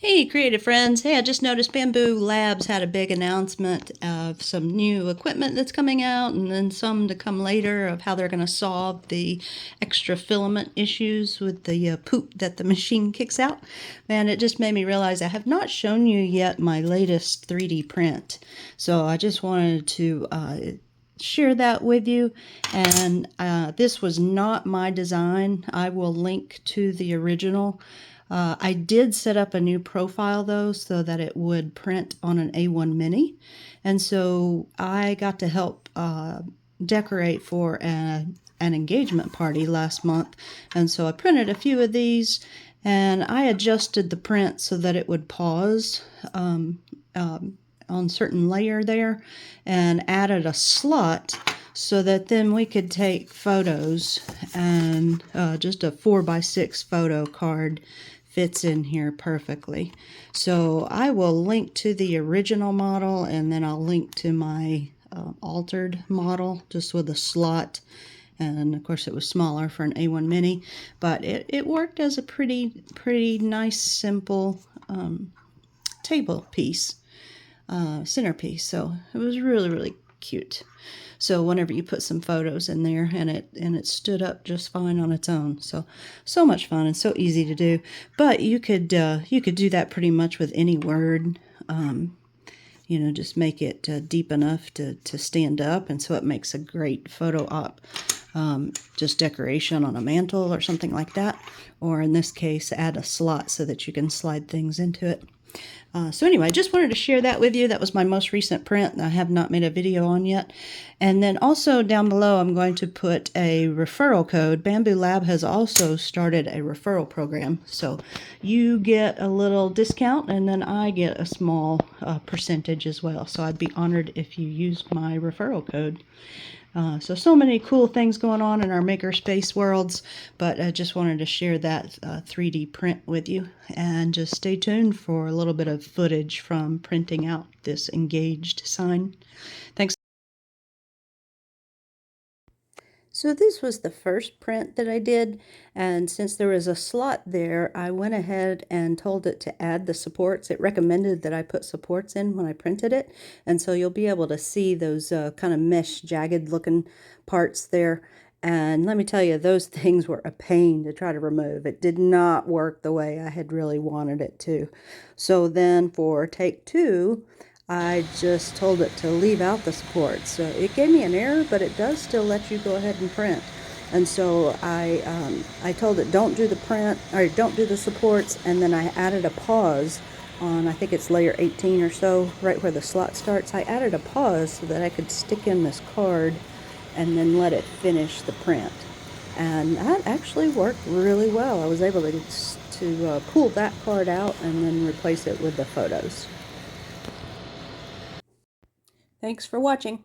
Hey, creative friends. Hey, I just noticed Bambu Labs had a big announcement of some new equipment that's coming out and then some to come later of how they're going to solve the extra filament issues with the poop that the machine kicks out. Man, it just made me realize I have not shown you yet my latest 3D print. So I just wanted to share that with you. And this was not my design. I will link to the original. I did set up a new profile though so that it would print on an A1 mini, and so I got to help decorate for an engagement party last month, and so I printed a few of these and I adjusted the print so that it would pause on certain layer there, and added a slot so that then we could take photos, and just a 4x6 photo card fits in here perfectly. So I will link to the original model, and then I'll link to my altered model just with a slot. And of course it was smaller for an A1 mini, but it worked as a pretty nice simple table piece, centerpiece. So it was really cute. So whenever you put some photos in there, and it stood up just fine on its own. So much fun and so easy to do. But you could do that pretty much with any word. Just make it deep enough to stand up, and so it makes a great photo op. Just decoration on a mantle or something like that. Or in this case, add a slot so that you can slide things into it. So anyway, I just wanted to share that with you. That was my most recent print that I have not made a video on yet. And then also down below, I'm going to put a referral code. Bambu Lab has also started a referral program. So you get a little discount, and then I get a small percentage as well. So I'd be honored if you used my referral code. So many cool things going on in our makerspace worlds, but I just wanted to share that 3D print with you, and just stay tuned for a little bit of footage from printing out this engaged sign. Thanks. So this was the first print that I did, and since there was a slot there, I went ahead and told it to add the supports. It recommended that I put supports in when I printed it, and so you'll be able to see those kind of mesh jagged looking parts there. And let me tell you, those things were a pain to try to remove. It did not work the way I had really wanted it to. So then for take two, I just told it to leave out the supports. So it gave me an error, but it does still let you go ahead and print. And so I told it don't do the print, or don't do the supports, and then I added a pause on, I think it's layer 18 or so, right where the slot starts. I added a pause so that I could stick in this card and then let it finish the print. And that actually worked really well. I was able to pull that card out and then replace it with the photos. Thanks for watching.